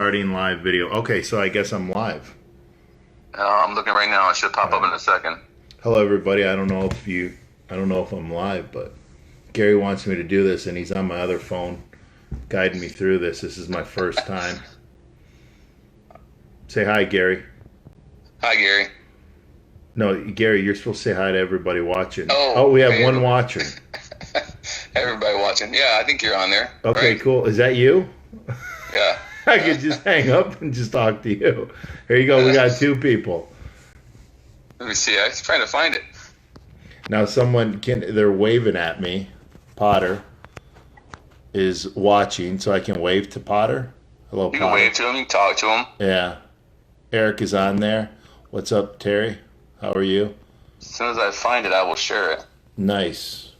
Starting live video. Okay, so I guess I'm live. I'm looking right now. It should pop up in a second. Hello, everybody. I don't know if I'm live, but Gary wants me to do this, and he's on my other phone guiding me through this. This is my first time. Say hi, Gary. Hi, Gary. No, Gary, you're supposed to say hi to everybody watching. Oh, we have hey, one watcher. Everybody watching. Yeah, I think you're on there. Okay, right? cool. Is that you? Yeah. I could just hang up and just talk to you. Here you go. We got two people. Let me see. I was trying to find it. Now they're waving at me. Potter is watching, so I can wave to Potter. Hello, You Potter. can wave to him. You can talk to him. Yeah. Eric is on there. What's up, Terry? How are you? As soon as I find it, I will share it. Nice.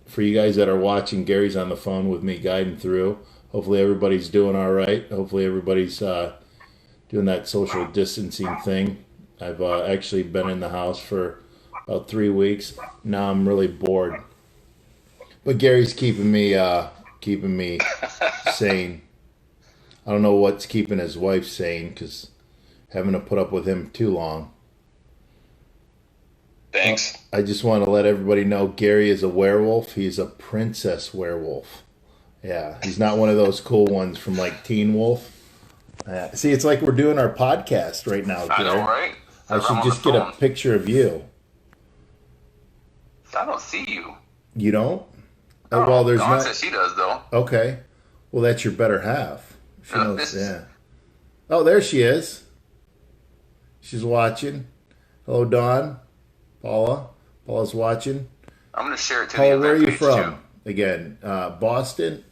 For you guys that are watching, Gary's on the phone with me guiding through. Hopefully everybody's doing all right. Hopefully everybody's doing that social distancing thing. I've actually been in the house for about 3 weeks. Now I'm really bored. But Gary's keeping me sane. I don't know what's keeping his wife sane because having to put up with him too long. Thanks. I just want to let everybody know Gary is a werewolf. He's a princess werewolf. Yeah, he's not one of those cool ones from like Teen Wolf. See, it's like we're doing our podcast right now, Gary. I know, right? I should just get a picture of you. I don't see you. You don't? Oh, Well, there's Dawn not. says she does, though. Okay. Well, that's your better half. She knows. This- Yeah. Oh, there she is. She's watching. Hello, Dawn. Paula. Paula's watching. I'm going to share it to Paula, the where are event you page, from? too. Again, Boston.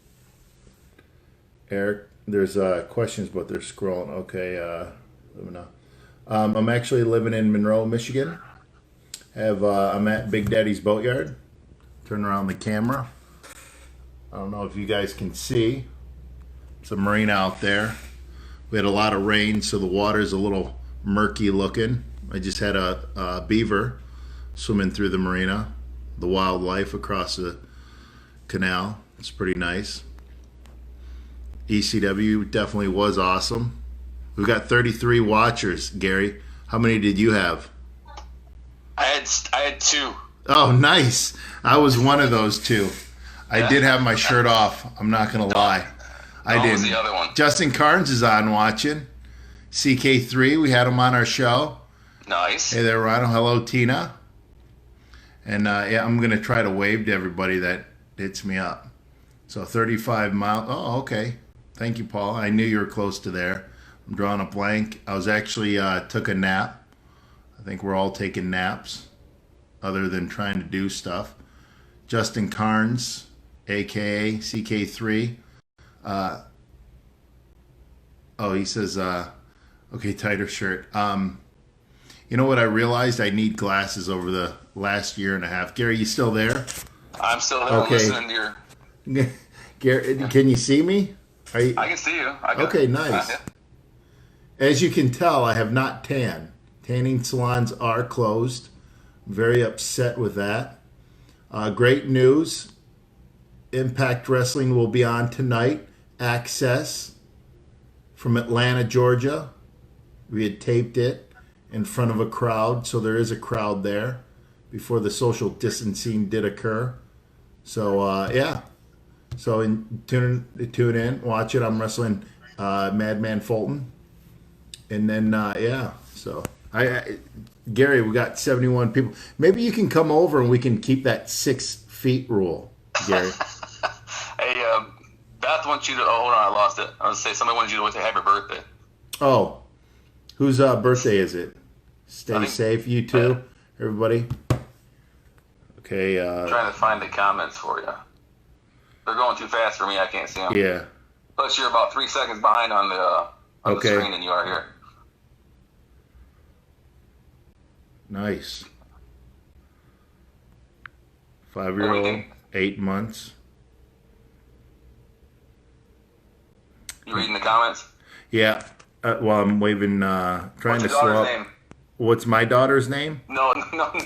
Eric, there's questions, but they're scrolling. Okay, let me know. I'm actually living in Monroe, Michigan. I'm at Big Daddy's Boatyard. Turn around the camera. I don't know if you guys can see. It's a marina out there. We had a lot of rain, so the water's a little murky looking. I just had a beaver swimming through the marina. The wildlife across the canal. It's pretty nice. ECW definitely was awesome. We've got 33 watchers, Gary. How many did you have? I had two. Oh, nice. I was one of those two. I did have my shirt off. I'm not going to lie. I Dawn didn't. was the other one. Justin Carnes is on watching. CK3, we had him on our show. Nice. Hey there, Rhino. Hello, Tina. And yeah, I'm going to try to wave to everybody that hits me up. So 35 miles. Oh, okay. Thank you, Paul. I knew you were close to there. I'm drawing a blank. I was actually took a nap. I think we're all taking naps other than trying to do stuff. Justin Carnes, a.k.a. CK3. He says, okay, tighter shirt. You know what I realized? I need glasses over the last year and a half. Gary, you still there? I'm still there. Okay. I'm listening to your... Gary, can you see me? I can see you. Okay, nice. As you can tell, I have not tanned. Tanning salons are closed. I'm very upset with that. Great news. Impact Wrestling will be on tonight. Access from Atlanta, Georgia. We had taped it in front of a crowd, so there is a crowd there before the social distancing did occur. So, yeah. So tune in, watch it. I'm wrestling Madman Fulton. And then, yeah. So, Gary, we got 71 people. Maybe you can come over and we can keep that 6 feet rule, Gary. Hey, Beth wants you to... Oh, hold on. I lost it. I was going to say somebody wants you to say happy birthday. Oh, whose birthday is it? Stay safe, you too, everybody. Okay. I'm trying to find the comments for you. They're going too fast for me. I can't see them. Yeah. Plus, you're about 3 seconds behind on the screen than you are here. Nice. 5-year-old, 8 months. You reading the comments? Yeah. Well, I'm waving, trying What's to your slow daughter's up. name? What's my daughter's name? No.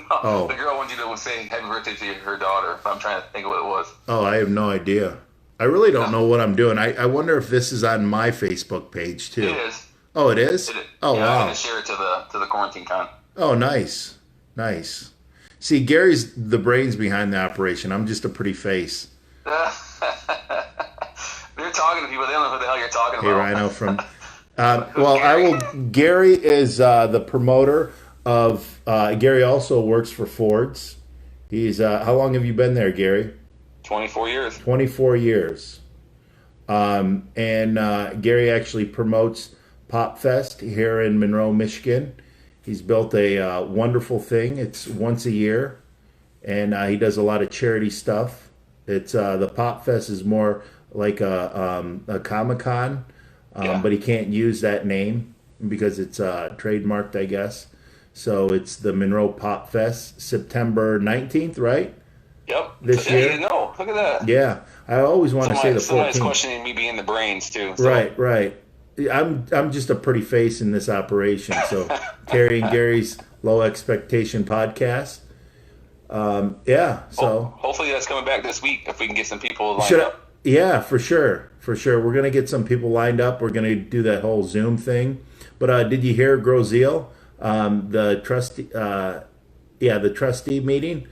Oh. The girl wants you to say happy birthday to her daughter. I'm trying to think of what it was. Oh, I have no idea. I really don't know what I'm doing. I wonder if this is on my Facebook page too. It is. Oh, it is? Oh, yeah, I wow. had to share it to the quarantine con. Oh, nice. Nice. See, Gary's the brains behind the operation. I'm just a pretty face. You're talking to people. They don't know who the hell you're talking Hey, about. Rhino from. Well, I will. Gary is the promoter of. Gary also works for Ford's. He's. How long have you been there, Gary? 24 years. 24 years. And Gary actually promotes Pop Fest here in Monroe, Michigan. He's built a wonderful thing. It's once a year, and he does a lot of charity stuff. It's the Pop Fest is more like a Comic-Con, but he can't use that name because it's trademarked, I guess. So it's the Monroe Pop Fest, September 19th, right? Yep. This year? No, look at that. Yeah. I always want to say the 14th. Somebody's questioning me being the brains, too. So. Right. I'm just a pretty face in this operation. So Terry and Gary's Low Expectation podcast. Yeah. So hopefully that's coming back this week if we can get some people lined up. Yeah, for sure. We're gonna get some people lined up. We're gonna do that whole Zoom thing. But did you hear Grozeal? The trustee meeting.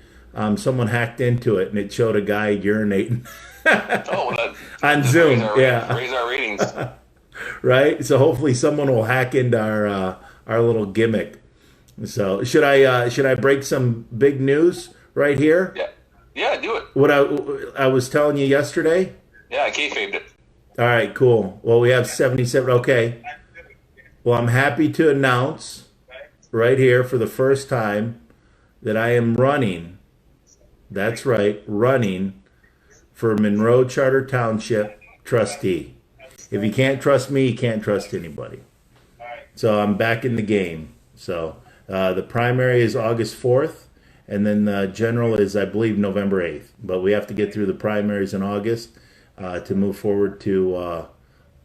Someone hacked into it and it showed a guy urinating. On Zoom. Raise our ratings. Right. So hopefully someone will hack into our little gimmick. So should I break some big news right here? Yeah, do it. What I was telling you yesterday? Yeah, I kayfabed it. All right, cool. Well, we have 77. Okay. Well, I'm happy to announce right here for the first time that I am running. That's right, running for Monroe Charter Township trustee. If you can't trust me, you can't trust anybody. So I'm back in the game. So the primary is August 4th, and then the general is, I believe, November 8th. But we have to get through the primaries in August to move forward to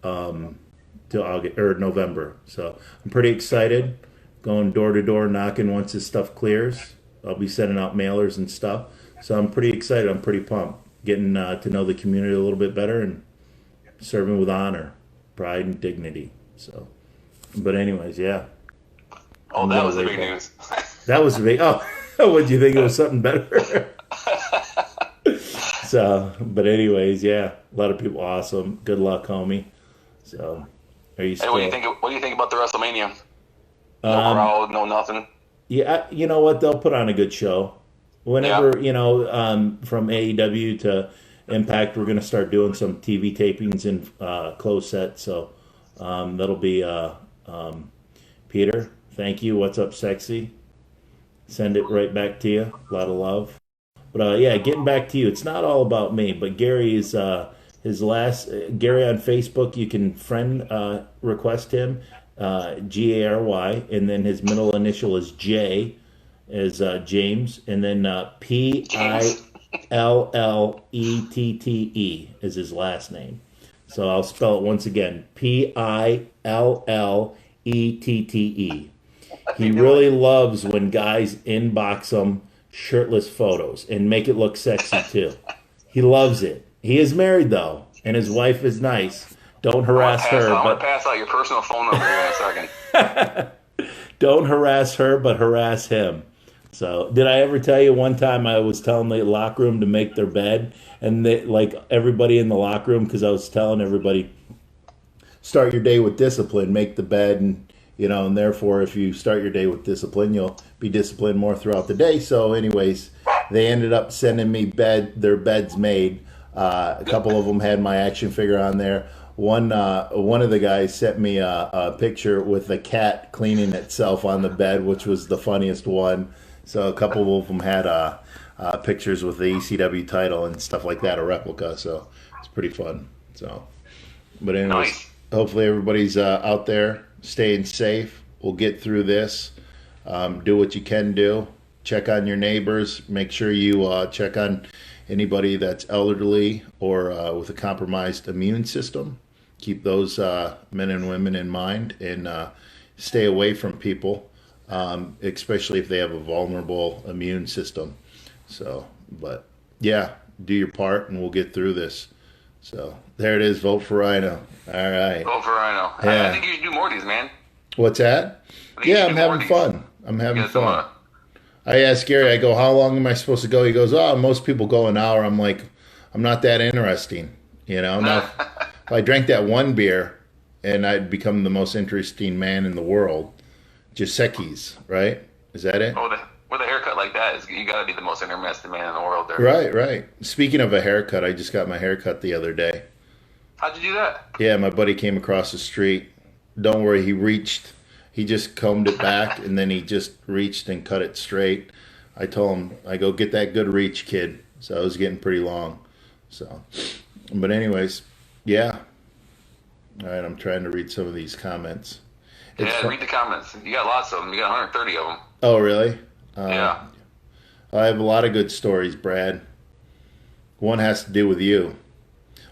August or November. So I'm pretty excited. Going door to door, knocking once this stuff clears. I'll be sending out mailers and stuff. So I'm pretty excited. I'm pretty pumped. Getting to know the community a little bit better and serving with honor, pride, and dignity. So, but anyways, yeah. Oh, that was the big news. That was the big. Oh, what do you think? It was something better. So, but anyways, yeah. A lot of people awesome. Good luck, homie. So, are you? Hey, what do you think about the WrestleMania? No crowd, no nothing. Yeah, you know what? They'll put on a good show. Whenever, from AEW to Impact, we're going to start doing some TV tapings in closed sets. So that'll be Peter. Thank you. What's up, sexy? Send it right back to you. A lot of love. But yeah, getting back to you. It's not all about me, but Gary is his last. Gary on Facebook. You can friend request him, Gary, and then his middle initial is J. Is James, and then Pillette is his last name. So I'll spell it once again: Pillette. He really loves when guys inbox him shirtless photos and make it look sexy too. He loves it. He is married though, and his wife is nice. Don't harass her. I'm gonna pass out your personal phone number here in a second. Don't harass her, but harass him. So, did I ever tell you one time I was telling the locker room to make their bed, and they, like everybody in the locker room, because I was telling everybody, start your day with discipline, make the bed, and and therefore, if you start your day with discipline, you'll be disciplined more throughout the day. So, anyways, they ended up sending me their beds made. A couple of them had my action figure on there. One of the guys sent me a picture with the cat cleaning itself on the bed, which was the funniest one. So a couple of them had pictures with the ECW title and stuff like that, a replica. So it's pretty fun. So, but anyways, Hopefully everybody's out there staying safe. We'll get through this. Do what you can do. Check on your neighbors. Make sure you check on anybody that's elderly or with a compromised immune system. Keep those men and women in mind and stay away from people. Especially if they have a vulnerable immune system. So, but yeah, do your part and we'll get through this. So there it is. Vote for Rhino. All right. Vote for Rhino. Yeah. I think you should do more of these, man. What's that? I think you Yeah, should I'm do more having of these. fun. I'm having Get some, fun. I asked Gary, I go, how long am I supposed to go? He goes, oh, most people go an hour. I'm like, I'm not that interesting. Now if I drank that one beer and I'd become the most interesting man in the world, Giuseppe's, right? Is that it? with a haircut like that, you got to be the most interesting man in the world there. Right, right. Speaking of a haircut, I just got my haircut the other day. How'd you do that? Yeah, my buddy came across the street. Don't worry, he just combed it back and then he just reached and cut it straight. I told him, I go, get that good reach, kid. So it was getting pretty long. So, but anyways, yeah. All right, I'm trying to read some of these comments. Read the comments. You got lots of them. You got 130 of them. Oh, really? Yeah. I have a lot of good stories, Brad. One has to do with you.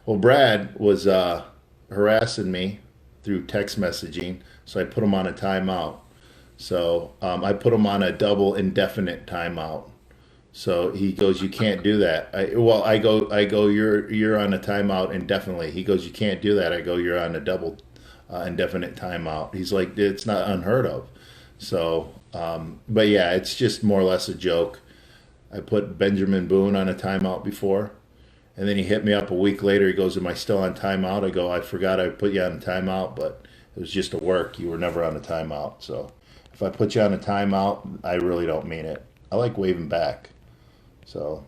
Well, Brad was harassing me through text messaging, so I put him on a timeout. So I put him on a double indefinite timeout. So he goes, you can't do that. I go, you're on a timeout indefinitely. He goes, you can't do that. I go, you're on a double indefinite timeout. He's like, it's not unheard of. So, but yeah, it's just more or less a joke. I put Benjamin Boone on a timeout before, and then he hit me up a week later. He goes, am I still on timeout? I go, I forgot I put you on a timeout, but it was just a work. You were never on a timeout. So if I put you on a timeout, I really don't mean it. I like waving back. So,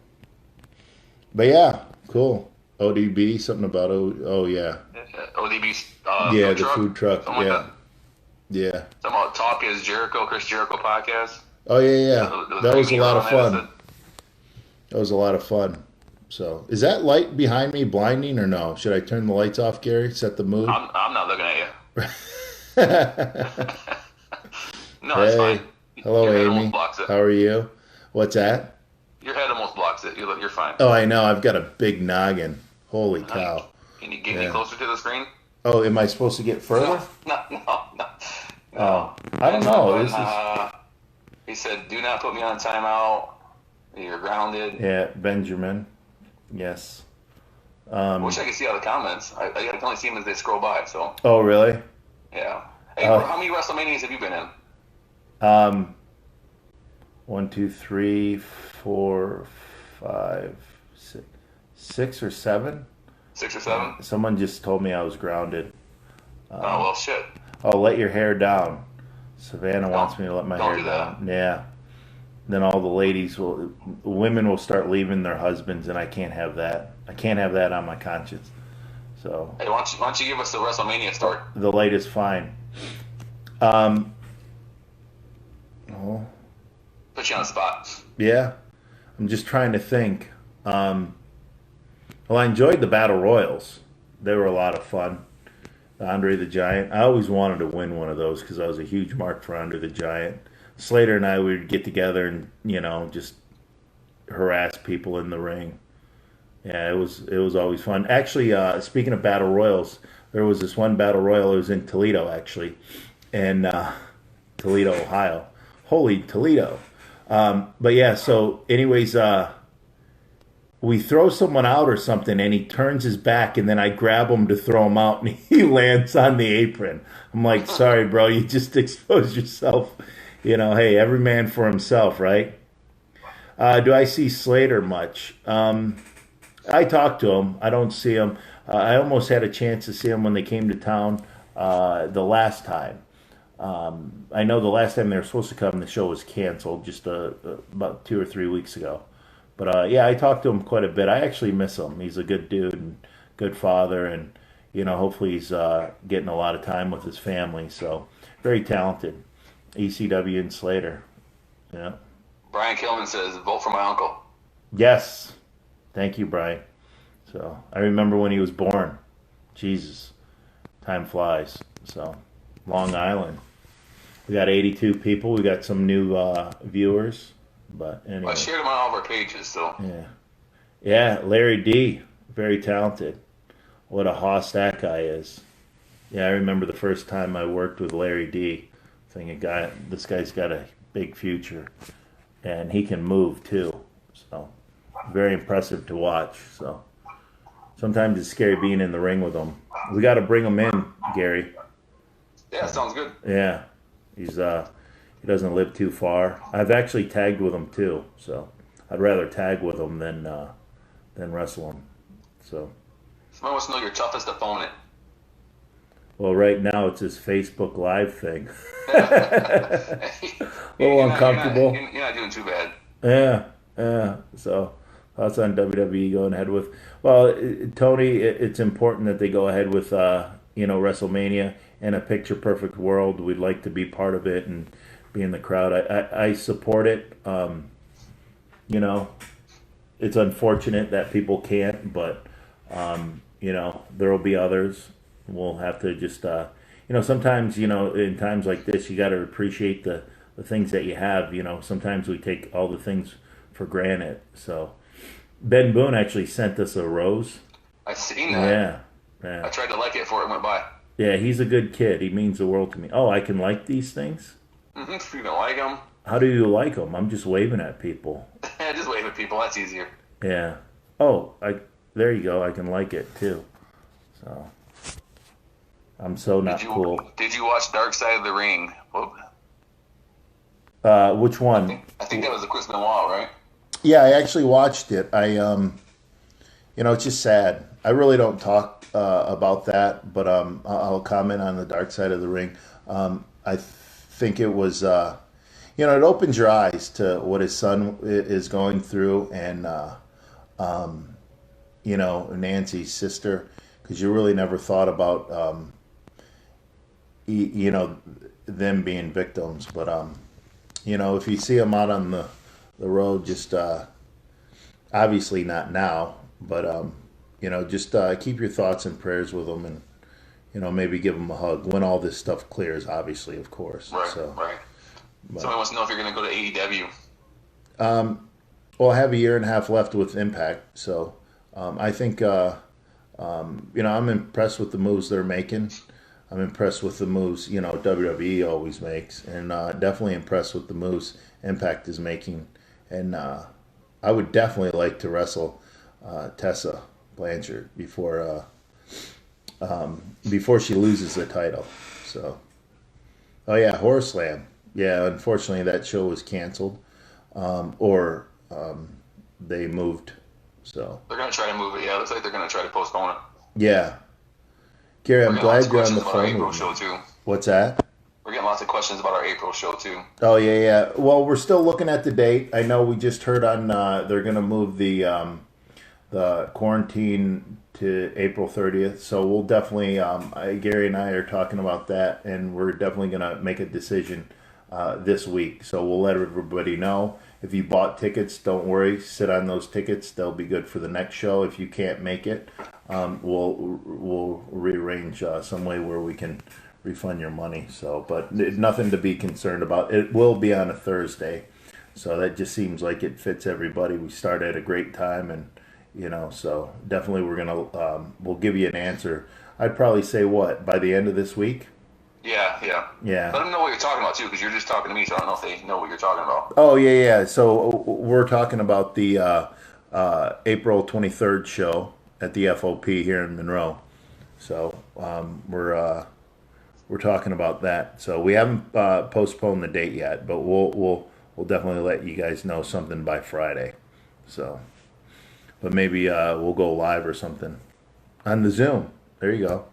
but yeah, cool. ODB, something about yeah. ODB's Yeah, food the truck, food truck. something Yeah. like that. Yeah. Something about Tapia's Chris Jericho podcast. Oh yeah. That was a lot of fun. That That was a lot of fun. So, is that light behind me blinding or no? Should I turn the lights off, Gary? Set the mood? I'm not looking at you. No, that's Hey. fine. Hello, Your head Amy. almost blocks it. How are you? What's that? Your head almost blocks it. You're fine. Oh, I know. I've got a big noggin. Holy cow. Can you get me Yeah. closer to the screen? Oh, am I supposed to get further? No. Oh, I don't know. This is He said, "Do not put me on timeout. You're grounded." yeah, Benjamin. Yes. I wish I could see all the comments. I can only see them as they scroll by. So Oh, really? yeah. Hey, Oh. how many WrestleManias have you been in? 1, 2, 3, 4, 5, 6 or 7. 6 or 7? Someone just told me I was grounded. Oh well, shit. Oh, let your hair down. Savannah wants me to let my don't hair do that. down. Yeah. Then all the women will start leaving their husbands, and I can't have that. I can't have that on my conscience. So Hey, why don't you give us the WrestleMania story? the light is fine. Oh, Put you on the spot. yeah. I'm just trying to think. Well, I enjoyed the Battle Royals. They were a lot of fun. Andre the Giant. I always wanted to win one of those because I was a huge mark for Andre the Giant. Slater and I would get together and just harass people in the ring. Yeah, it was always fun. Actually, speaking of Battle Royals, there was this one Battle Royal. It was in Toledo actually, and Toledo, Ohio. Holy Toledo! But yeah. So, anyways, we throw someone out or something, and he turns his back, and then I grab him to throw him out, and he lands on the apron. I'm like, sorry, bro, you just exposed yourself. Hey, every man for himself, right? Do I see Slater much? I talk to him. I don't see him. I almost had a chance to see him when they came to town the last time. I know the last time they were supposed to come, the show was canceled just about 2 or 3 weeks ago. But yeah, I talked to him quite a bit. I actually miss him. He's a good dude and good father, and hopefully he's getting a lot of time with his family. So very talented. ECW and Slater. Yeah. Brian Kilman says, "Vote for my uncle." Yes. Thank you, Brian. So I remember when he was born. Jesus, time flies. So Long Island. We got 82 people. We got some new viewers. But anyway. I shared him on all of our pages, so. Yeah, Larry D, very talented. What a hoss that guy is. Yeah, I remember the first time I worked with Larry D, thinking, this guy's got a big future, and he can move too. So, very impressive to watch. So, sometimes it's scary being in the ring with him. We got to bring him in, Gary. Yeah, sounds good. Yeah, he's he doesn't live too far. I've actually tagged with him too, so I'd rather tag with him than wrestle him. So. Someone wants to know your toughest opponent. Well, right now it's his Facebook Live thing. A little uncomfortable. You're not doing too bad. Yeah. So thoughts on WWE going ahead with? Well, Tony, it's important that they go ahead with WrestleMania. In a picture perfect world, we'd like to be part of it and be in the crowd. I support it. It's unfortunate that people can't, but there will be others. We'll have to just sometimes in times like this you got to appreciate the things that you have. Sometimes we take all the things for granted. So Ben Boone actually sent us a rose. I seen that. Yeah. I tried to like it before it went by. Yeah, he's a good kid. He means the world to me. Oh, I can like these things? Mm-hmm. You don't like them? How do you like them? I'm just waving at people. Just wave at people. That's easier. Yeah. Oh, there you go. I can like it too. So I'm so not cool. Did you watch Dark Side of the Ring? Which one? I think that was the Chris Benoit, right? Yeah, I actually watched it. It's just sad. I really don't talk about that, but I'll comment on the Dark Side of the Ring. I think it was, it opens your eyes to what his son is going through, and Nancy's sister, because you really never thought about them being victims. But if you see them out on the road, just obviously not now, but just keep your thoughts and prayers with them, and maybe give them a hug when all this stuff clears. Obviously, of course. Right. Somebody wants to know if you're going to go to AEW. Well, I have a year and a half left with Impact, so I think I'm impressed with the moves they're making. I'm impressed with the moves WWE always makes, and definitely impressed with the moves Impact is making. And I would definitely like to wrestle Tessa Blanchard before she loses the title. So, oh yeah, Horror Slam. Yeah, unfortunately that show was canceled, or they moved. So they're gonna try to move it. Yeah, it looks like they're gonna try to postpone it. Yeah, Gary, I'm glad you're on the phone. April show too. What's that? We're getting lots of questions about our April show too. Oh yeah. Well, we're still looking at the date. I know we just heard on they're gonna move the quarantine to April 30th. So we'll definitely Gary and I are talking about that, and we're definitely gonna make a decision this week. So we'll let everybody know. If you bought tickets, don't worry. Sit on those tickets. They'll be good for the next show. If you can't make it, we'll rearrange some way where we can refund your money. So, but nothing to be concerned about. It will be on a Thursday, so that just seems like it fits everybody. We start at a great time, and so definitely we're gonna we'll give you an answer. I'd probably say by the end of this week. Yeah. Let them know what you're talking about too, because you're just talking to me, so I don't know if they know what you're talking about. Oh yeah. So we're talking about the April 23rd show at the FOP here in Monroe. So we're talking about that. So we haven't postponed the date yet, but we'll definitely let you guys know something by Friday. So, but maybe we'll go live or something on the Zoom. There you go.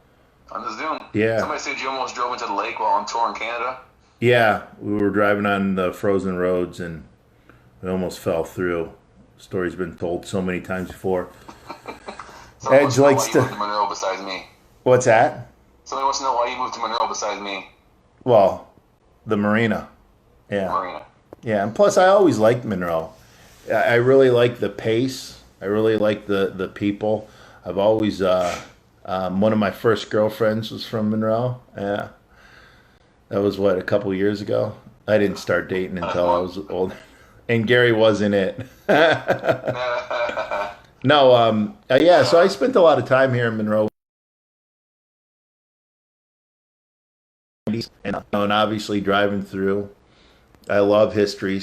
On the Zoom. Yeah. Somebody said you almost drove into the lake while on tour in Canada. Yeah, we were driving on the frozen roads and we almost fell through. Story's been told so many times before. Edge likes to. Moved to Monroe besides me. What's that? Somebody wants to know why you moved to Monroe besides me. Well, the marina. Yeah. Marina. Yeah, and plus I always liked Monroe. I really like the pace. I really like the people. I've always one of my first girlfriends was from Monroe. Yeah. That was a couple years ago. I didn't start dating until I was old. And Gary wasn't it. No, yeah, so I spent a lot of time here in Monroe. And obviously driving through. I love history,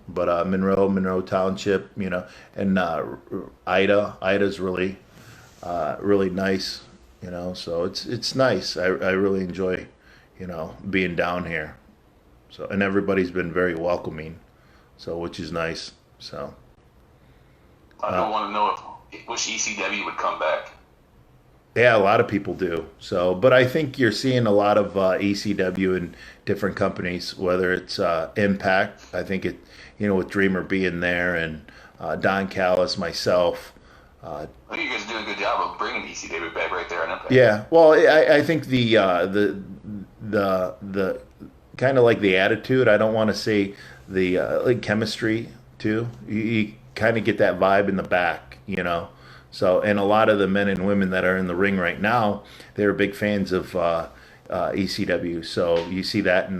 but Monroe Township, and Ida's really really nice, so it's nice. I really enjoy, being down here. So, and everybody's been very welcoming, so which is nice. So, I don't want to know if which ECW would come back. yeah, a lot of people do. So, but I think you're seeing a lot of ECW in different companies, whether it's Impact. I think it, with Dreamer being there and Don Callis, myself. I think you guys are doing a good job of bringing ECW back right there on Impact. Yeah, well, I think the kind of like the attitude. I don't want to say the like chemistry too. You kind of get that vibe in the back. So, and a lot of the men and women that are in the ring right now, they're big fans of ECW. So you see that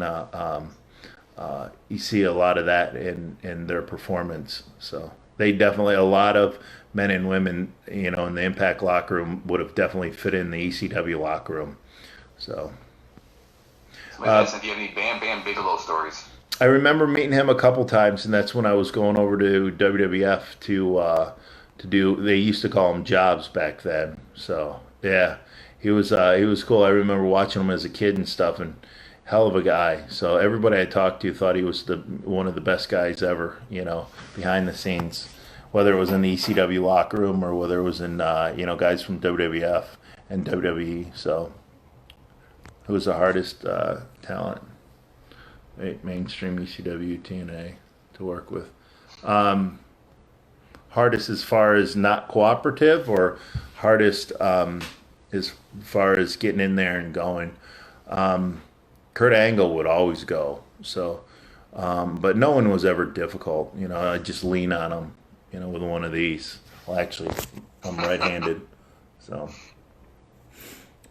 you see a lot of that in their performance. So they definitely, a lot of men and women, in the Impact locker room would have definitely fit in the ECW locker room. So. Maybe if you have any Bam Bam Bigelow stories. I remember meeting him a couple times, and that's when I was going over to WWF to do. They used to call him jobs back then. So yeah, he was cool. I remember watching him as a kid and stuff, and hell of a guy. So everybody I talked to thought he was one of the best guys ever. Behind the scenes, whether it was in the ECW locker room or whether it was in guys from WWF and WWE. So. Who was the hardest talent? Mainstream ECW, TNA to work with. Hardest as far as not cooperative, or hardest as far as getting in there and going. Kurt Angle would always go. So, but no one was ever difficult. I just lean on him. With one of these. Well, actually, I'm right-handed. So,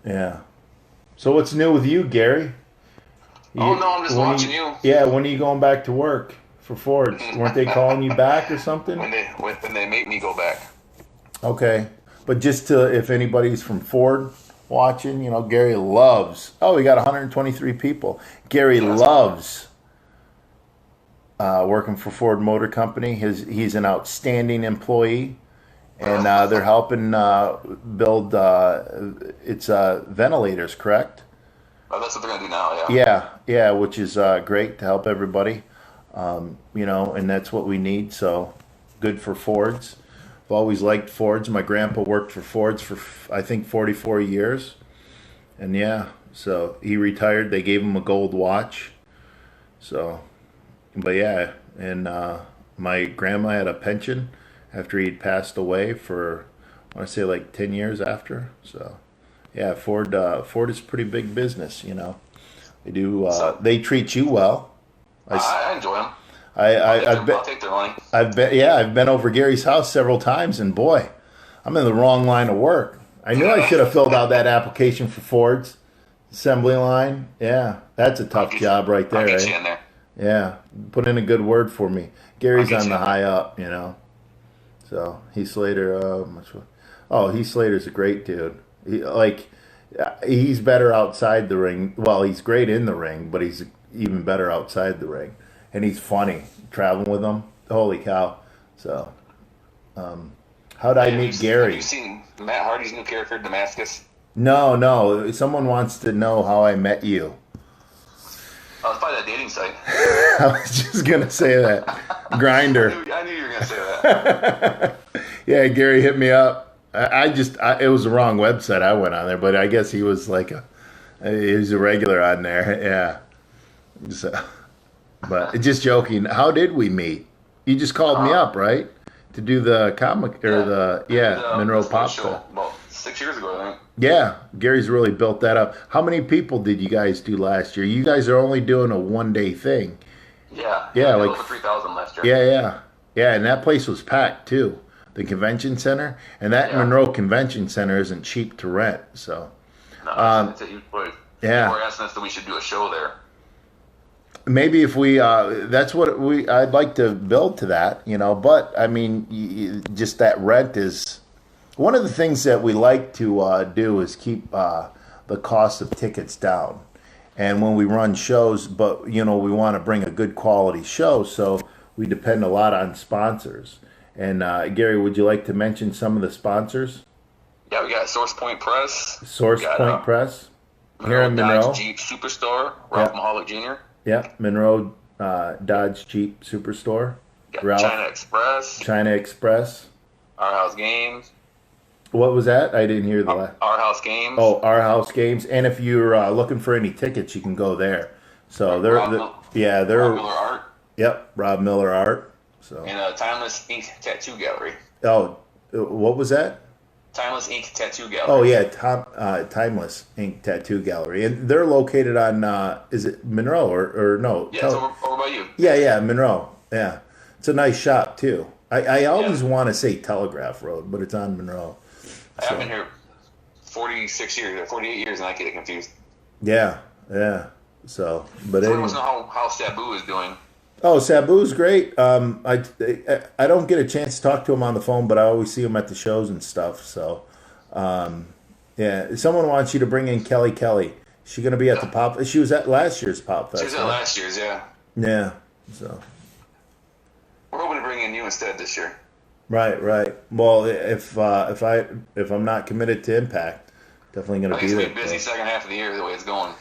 yeah. So what's new with you, Gary? No, I'm just watching you. Yeah, when are you going back to work for Ford? Weren't they calling you back or something? When they make me go back. Okay, but just if anybody's from Ford watching, Gary loves. Oh, we got 123 people. Gary loves working for Ford Motor Company. He's an outstanding employee. And they're helping build it's ventilators, correct? Oh, that's what they're going to do now, yeah. Yeah, which is great to help everybody, and that's what we need. So good for Fords. I've always liked Fords. My grandpa worked for Fords for, I think, 44 years. And yeah, so he retired. They gave him a gold watch. So, but yeah, and my grandma had a pension after he'd passed away for, I want to say, like 10 years after. So, yeah, Ford is pretty big business, They do. They treat you well. I enjoy them. I'll take their money. I've been over Gary's house several times, and boy, I'm in the wrong line of work. I knew I should have filled out that application for Ford's assembly line. Yeah, that's a tough job right there. I'll get you in there. Yeah, put in a good word for me. Gary's on the high up, So Heath Slater, Heath Slater's a great dude. He's better outside the ring. Well, he's great in the ring, but he's even better outside the ring. And he's funny. Traveling with him, holy cow. So, how'd I meet Gary? Have you seen Matt Hardy's new character, Damascus? No. Someone wants to know how I met you. I was by that dating site. I was just gonna say that. Grindr. I knew you were gonna say that. Yeah, Gary hit me up. It was the wrong website I went on there, but I guess he was he was a regular on there. Yeah. So, but just joking. How did we meet? You just called me up, right? To do the comic or Monroe Pop Fest. About 6 years ago, I think. Yeah, Gary's really built that up. How many people did you guys do last year? You guys are only doing a 1-day thing. Yeah, like over 3,000 last year. Yeah, and that place was packed too. The convention center, and that Monroe Convention Center isn't cheap to rent. So, it's a huge place. People were asking us that we should do a show there. Maybe if we, that's what I'd like to build to that, But I mean, just that rent is one of the things that we like to do is keep the cost of tickets down. And when we run shows, but we want to bring a good quality show, so we depend a lot on sponsors. And Gary, would you like to mention some of the sponsors? Yeah, we got Source Point Press. Source We got Point Press here Monroe in Dodge Monroe. Jeep Superstar, Ralph Yep. Mahalik Jr. Yep. Monroe Dodge Jeep Superstore. Got Ralph China Express, China Express. Our House Games, What was that? I didn't hear the last. Our House Games. Oh, Our House Games. And if you're looking for any tickets, you can go there. So Rob, yeah, Rob they're, Miller Art, yep, Rob Miller Art. So, and Timeless Ink Tattoo Gallery. oh, what was that? Timeless Ink Tattoo Gallery. Oh yeah, Timeless Ink Tattoo Gallery, and they're located on is it Monroe or no? Yeah, it's over by you. Yeah, Monroe. Yeah, it's a nice shop too. I always want to say Telegraph Road, but it's on Monroe. I've been here 46 years, or 48 years, and I get it confused. Yeah. So, but So I anyway. want to know how Sabu is doing. Oh, Sabu's great. I don't get a chance to talk to him on the phone, but I always see him at the shows and stuff. So, yeah. Someone wants you to bring in Kelly Kelly. She going to be at the Pop? She was at last year's Pop Fest. She was at last year's, yeah. Yeah. So. We're hoping to bring in you instead this year. Right. Well, if I'm not committed to Impact, definitely going to be It's there. going to be a busy second half of the year the way it's going.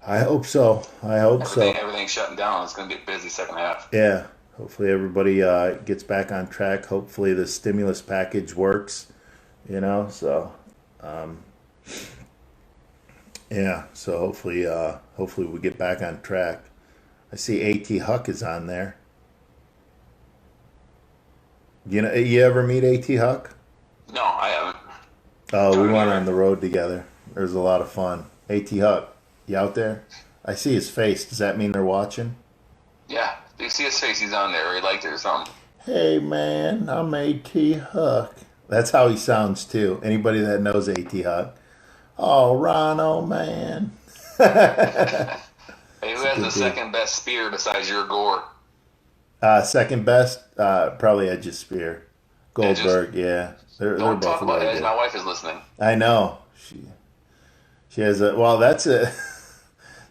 I hope so. Everything's shutting down. It's going to be a busy second half. Yeah. Hopefully everybody gets back on track. Hopefully the stimulus package works. So yeah. So hopefully we get back on track. I see A.T. Huck is on there. You ever meet A.T. Huck? No, I haven't. Oh, we went on the road together. It was a lot of fun. A.T. Huck, you out there? I see his face. Does that mean they're watching? Yeah. Do you see his face? He's on there, or he liked it or something. Hey, man, I'm A.T. Huck. That's how he sounds, too. Anybody that knows A.T. Huck. Oh, Rhino, man. Hey, who has the second best spear besides your Gore? Second best, probably Edge's Spear. Goldberg, yeah. They're Don't both talk about really Edge. good. My wife is listening. I know. She has a, well, that's a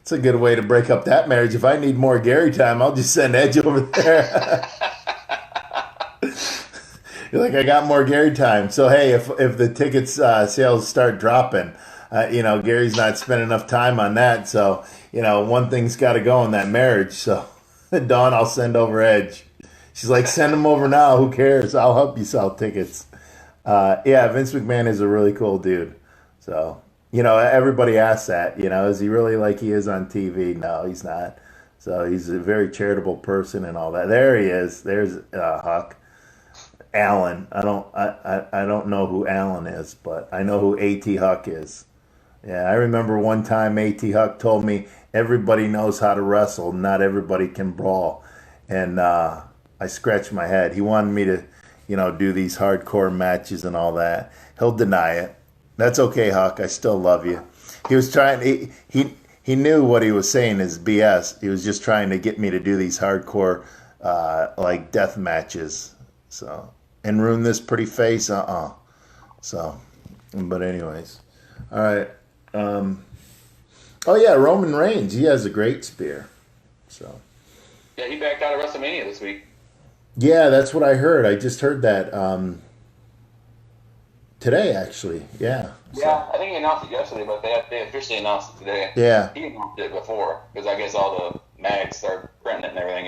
good way to break up that marriage. If I need more Gary time, I'll just send Edge over there. You're like, I got more Gary time. So, hey, if the tickets sales start dropping, Gary's not spending enough time on that. So, one thing's got to go in that marriage. So, Dawn, I'll send over Edge. She's like, send him over now. Who cares? I'll help you sell tickets. Yeah, Vince McMahon is a really cool dude. So, everybody asks that, is he really like he is on TV? No, he's not. So he's a very charitable person and all that. There he is. There's Huck. Alan. I don't know who Alan is, but I know who A.T. Huck is. Yeah, I remember one time A.T. Huck told me everybody knows how to wrestle, not everybody can brawl. And I scratched my head. He wanted me to, do these hardcore matches and all that. He'll deny it. That's okay, Huck. I still love you. He was trying. He knew what he was saying is BS. He was just trying to get me to do these hardcore, like death matches. So and ruin this pretty face. So, but anyways, all right. Oh yeah, Roman Reigns. He has a great spear. So. Yeah, he backed out of WrestleMania this week. Yeah, that's what I heard. I just heard that today, actually. Yeah. Yeah, I think he announced it yesterday, but they officially announced it today. Yeah. He announced it before, because I guess all the mags started printing it and everything,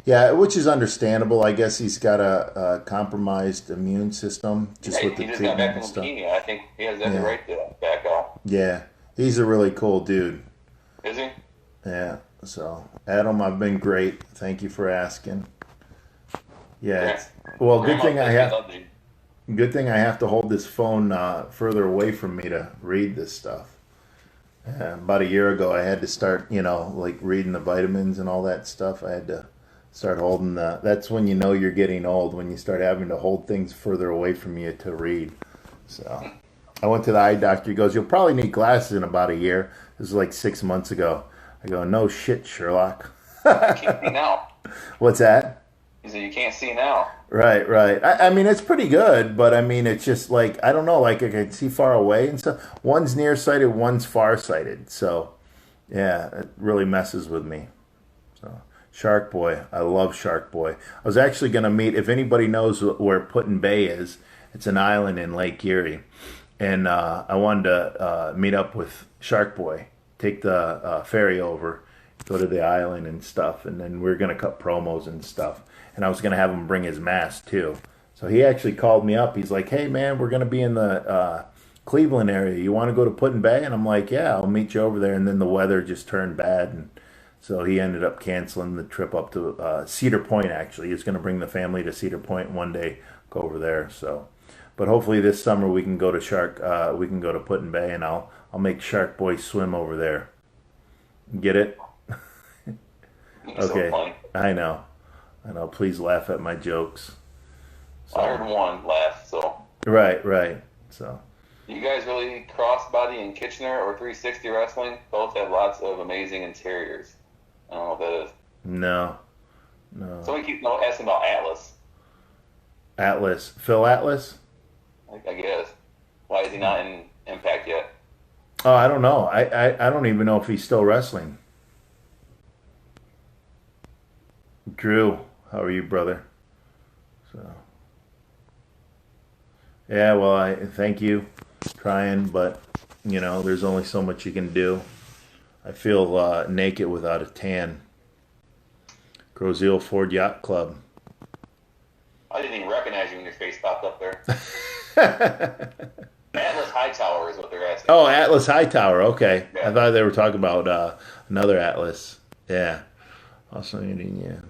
Yeah, which is understandable. I guess he's got a compromised immune system with the he just got back treatment and from stuff. leukemia. I think he has every right to back out. Yeah, he's a really cool dude. Is he? Yeah. So, Adam, I've been great. Thank you for asking. Yeah. Well, good thing I have to hold this phone further away from me to read this stuff. About a year ago, I had to start, like reading the vitamins and all that stuff. I had to start holding that's when you know you're getting old, when you start having to hold things further away from you to read. So I went to the eye doctor. He goes, you'll probably need glasses in about a year. This was like 6 months ago. I go, no shit, Sherlock. You can't see now. What's that? He said, you can't see now. Right. I mean, it's pretty good, but I mean, it's just like, I don't know, like I can see far away and stuff. One's nearsighted, one's farsighted. So, yeah, it really messes with me. So, Shark Boy. I love Shark Boy. I was actually going to meet, if anybody knows where Put-in-Bay is, It's an island in Lake Erie, and I wanted to meet up with Shark Boy, take the ferry over, go to the island and stuff, and then we are gonna cut promos and stuff. And I was gonna have him bring his mask too. So he actually called me up. He's like, "Hey man, we're gonna be in the Cleveland area. You want to go to Put-in-Bay?" And I'm like, "Yeah, I'll meet you over there." And then the weather just turned bad, and so he ended up canceling the trip up to Cedar Point. Actually, he's gonna bring the family to Cedar Point one day, go over there. So, but hopefully this summer we can go to we can go to Put-in-Bay, and I'll make Shark Boy swim over there. Get it? Okay. So I know. Please laugh at my jokes. So. I heard one laugh. So. Right. So. You guys really Crossbody and Kitchener or 360 Wrestling both have lots of amazing interiors. I don't know what that is. No. Somebody keeps asking about Atlas. Atlas. Phil Atlas? I guess. Why is he not in Impact yet? Oh, I don't know. I don't even know if he's still wrestling. Drew, how are you, brother? So. Yeah, well, I thank you. Trying, but there's only so much you can do. I feel naked without a tan. Grozil Ford Yacht Club. I didn't even recognize you when your face popped up there. Atlas Hightower is what they're asking. Oh, Atlas Hightower. Okay, Yeah. I thought they were talking about another Atlas. Yeah. Also, yeah.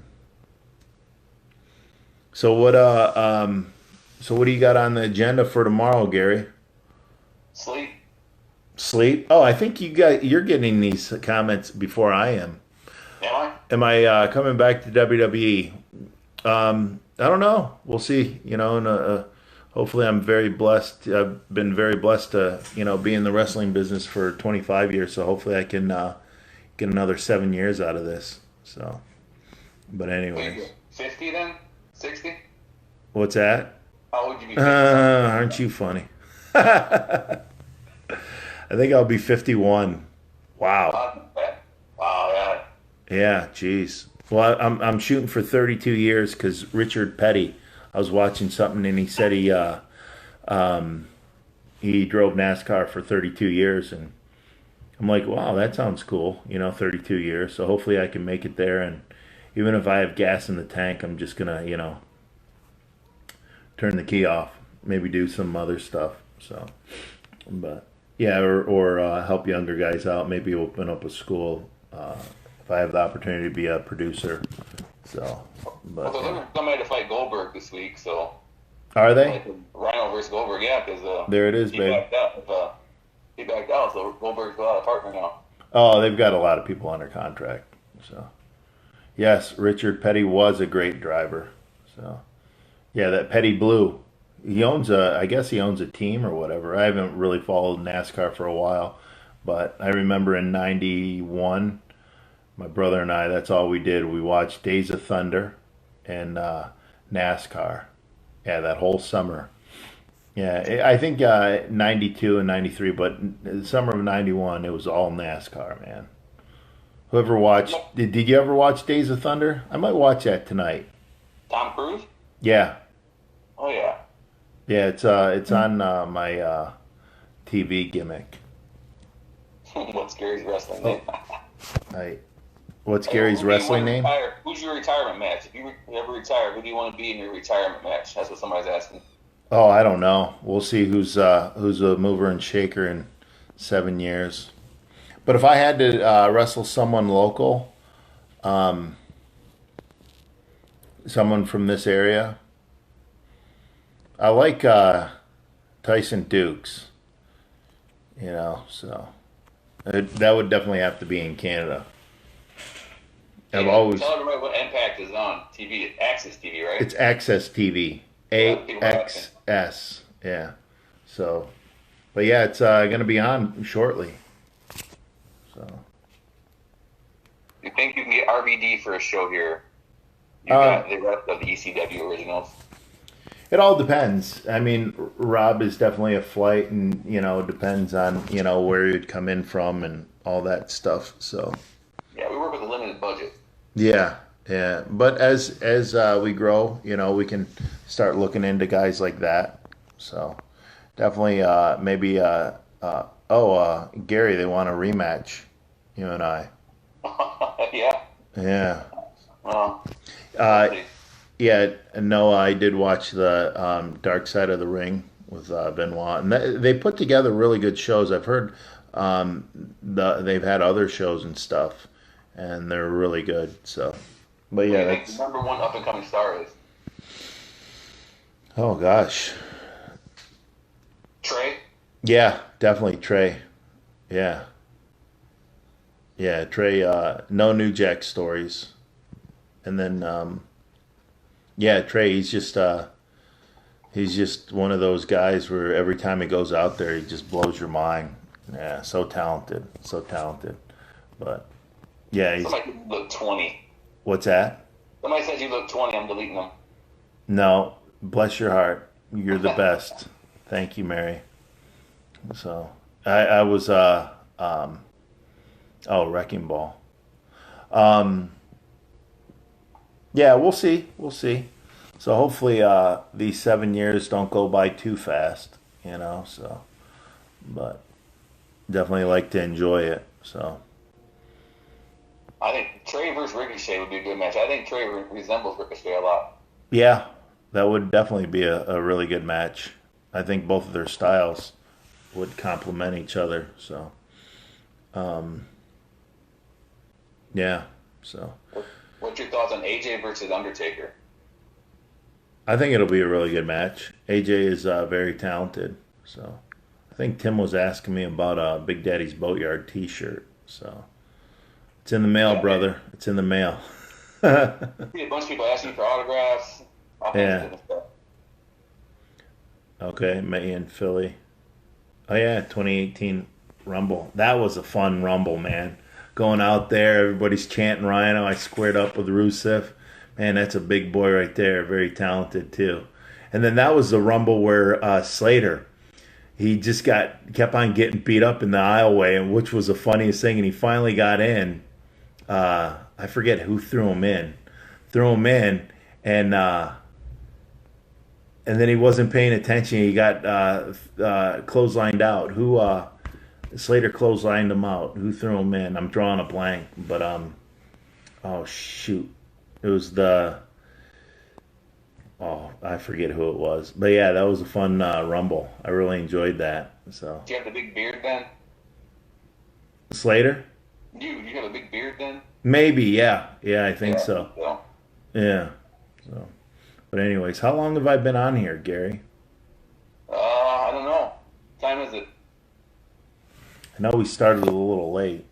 So what? So what do you got on the agenda for tomorrow, Gary? Sleep? Oh, I think you're getting these comments before I am. Am I coming back to WWE? I don't know. We'll see. And hopefully I'm very blessed. I've been very blessed to be in the wrestling business for 25 years. So hopefully I can get another 7 years out of this. So, but anyways. 50 then? 60? What's that? How would you be? Aren't you funny? I think I'll be 51. Wow. Wow, Yeah, geez. Well, I'm shooting for 32 years because Richard Petty. I was watching something and he said he drove NASCAR for 32 years, and I'm like, wow, that sounds cool. 32 years. So hopefully I can make it there, and even if I have gas in the tank, I'm just gonna turn the key off. Maybe do some other stuff. So, but. Yeah, or help younger guys out. Maybe open up a school if I have the opportunity to be a producer. So, but they're looking for somebody to fight Goldberg this week. So, are they? Rhino versus Goldberg, yeah, because there it is, baby. He backed out, so Goldberg's without a partner now. Oh, they've got a lot of people under contract. So, yes, Richard Petty was a great driver. So, yeah, that Petty Blue. I guess he owns a team or whatever. I haven't really followed NASCAR for a while, but I remember in '91, my brother and I, that's all we did. We watched Days of Thunder and NASCAR. Yeah, that whole summer. Yeah, I think '92 and '93, but the summer of '91, it was all NASCAR, man. Whoever watched, did you ever watch Days of Thunder? I might watch that tonight. Tom Cruise? Yeah. Oh, yeah. Yeah, it's on my TV gimmick. What's Gary's wrestling name? What's Gary's wrestling name? Who's your retirement match? If you ever retire, who do you want to be in your retirement match? That's what somebody's asking. Oh, I don't know. We'll see who's a mover and shaker in 7 years. But if I had to wrestle someone local, someone from this area, I like Tyson Dukes. So that would definitely have to be in Canada. I've always tell everybody what Impact is on TV. It's Access TV, right? It's Access TV. AXS. Yeah. So, but yeah, it's going to be on shortly. So. You think you can get RVD for a show here? You got the rest of the ECW originals. It all depends. I mean, Rob is definitely a flight, and it depends on where you'd come in from and all that stuff. So. Yeah, we work with a limited budget. Yeah. But as we grow, we can start looking into guys like that. So definitely, maybe, Gary, they want a rematch, you and I. Yeah. Yeah. Well, we'll Uh, see. yeah, no, I did watch the Dark Side of the Ring with Benoit, and they put together really good shows. I've heard they've had other shows and stuff, and they're really good. So, but Who do yeah, you think the that's number one up and coming star is? oh gosh, Trey. yeah, definitely Trey. Yeah, yeah, Trey. No New Jack stories, and then yeah, Trey. He's just one of those guys where every time he goes out there, he just blows your mind. Yeah, so talented, so talented. But yeah, he's Somebody look 20. what's that? Somebody said you look 20. I'm deleting them. No, bless your heart. You're the best. Thank you, Mary. So I was oh, Wrecking Ball. Um, yeah, we'll see. We'll see. So hopefully these 7 years don't go by too fast, you know. So, but definitely like to enjoy it. So I think Trey versus Ricochet would be a good match. I think Trey resembles Ricochet a lot. yeah, that would definitely be a really good match. I think both of their styles would complement each other. So yeah, so What's your thoughts on AJ versus Undertaker? I think it'll be a really good match. AJ is very talented. So I think Tim was asking me about a Big Daddy's Boatyard T-shirt. So it's in the mail, Yeah, brother. It's in the mail. I see a bunch of people asking for autographs, all kinds of Yeah. different stuff. Okay, May in Philly. Oh yeah, 2018 Rumble. That was a fun Rumble, man. Going out there, everybody's chanting Rhino. I squared up with Rusev. Man, that's a big boy right there. Very talented too. And then that was the Rumble where Slater, he just kept on getting beat up in the aisleway, and which was the funniest thing. And he finally got in. I forget who threw him in. Threw him in, and and then he wasn't paying attention. He got clotheslined out. Who Slater clotheslined him out. Who threw him in? I'm drawing a blank, but oh shoot, it was the oh I forget who it was. But yeah, that was a fun Rumble. I really enjoyed that. So Do you have the big beard then? Slater, You have a big beard then? maybe yeah, I think Yeah. so. So, Yeah. So, but anyways, how long have I been on here, Gary? I don't know. What time is it? I know we started a little late.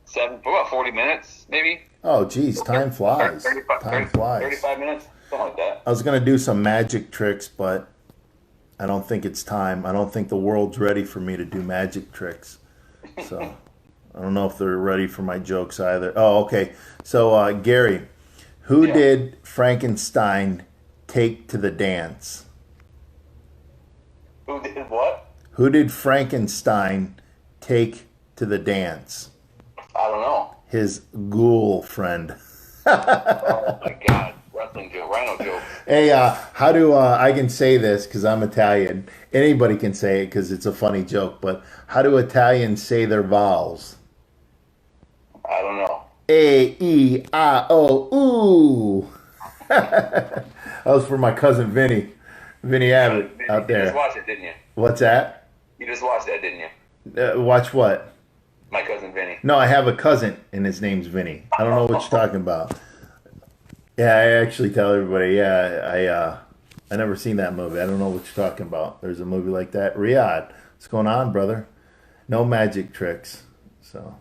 For about 40 minutes, maybe? Oh, geez, time flies. 35, Time flies. 35 minutes? Something like that. I was gonna do some magic tricks, but I don't think it's time. I don't think the world's ready for me to do magic tricks. So I don't know if they're ready for my jokes either. Oh, okay. So Gary, who Yeah. did Frankenstein take to the dance? Who did what? Who did Frankenstein take to the dance? I don't know. His ghoul friend. Oh my god. Wrestling joke. Rhino joke. Hey, how do I can say this because I'm Italian. Anybody can say it because it's a funny joke. But how do Italians say their vowels? I don't know. A E I O U. That was for my cousin Vinny Abbott out You just there. watched it, didn't you? What's that? You just watched that, didn't you? Watch what? My cousin Vinny. No, I have a cousin and his name's Vinny. I don't know what you're talking about. Yeah, I actually tell everybody. Yeah, I never seen that movie. I don't know what you're talking about. There's a movie like that. Riyadh, what's going on, brother? No magic tricks. So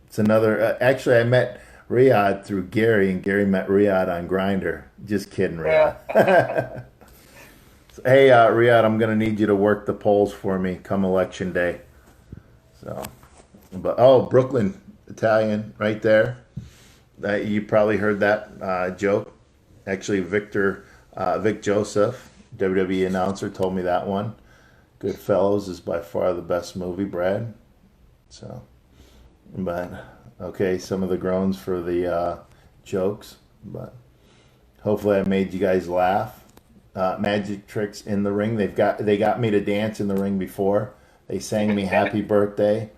it's another. Actually, I met Riyadh through Gary, and Gary met Riyadh on Grinder. Just kidding, Riyadh. Hey, Riyadh, I'm gonna need you to work the polls for me come election day. So, but oh, Brooklyn Italian right there. You probably heard that joke. Actually, Vic Joseph, WWE announcer, told me that one. Goodfellas is by far the best movie, Brad. So, but okay, some of the groans for the jokes, but hopefully I made you guys laugh. magic tricks in the ring. They got me to dance in the ring before. They sang me happy birthday.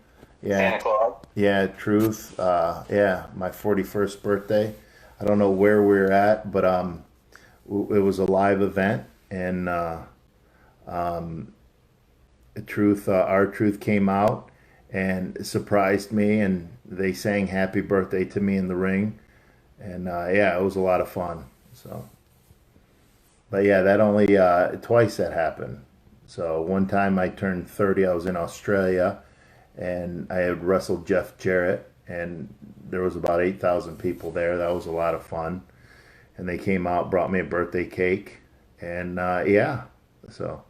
Yeah. Santa Claus. Yeah, truth. Yeah, my 41st birthday. I don't know where we're at, but it was a live event, and our truth came out and surprised me, and they sang happy birthday to me in the ring, and yeah, it was a lot of fun. So, but yeah, that only twice that happened. So one time I turned 30, I was in Australia, and I had wrestled Jeff Jarrett, and there was about 8,000 people there. That was a lot of fun, and they came out, brought me a birthday cake, and yeah, so.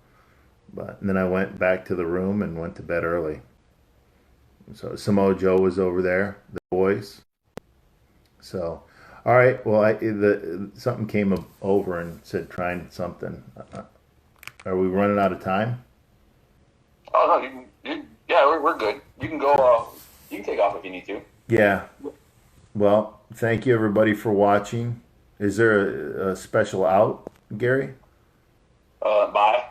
But and then I went back to the room and went to bed early. So Samoa Joe was over there, the boys. So, all right. Well, something came over and said trying something. Are we running out of time? Oh no, yeah, we're good. You can go. You can take off if you need to. Yeah. Well, thank you everybody for watching. Is there a special out, Gary? Bye.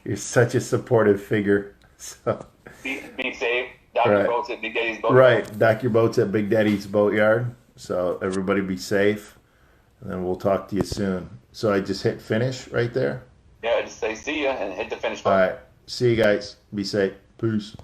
You're such a supportive figure. So. Be safe. Dock your boats at Big Daddy's Boatyard. Right. Dock your boats at Big Daddy's Boatyard. So everybody be safe. And then we'll talk to you soon. So I just hit finish right there? Yeah, just say see ya and hit the finish All button. right. See you guys. Be safe. Peace.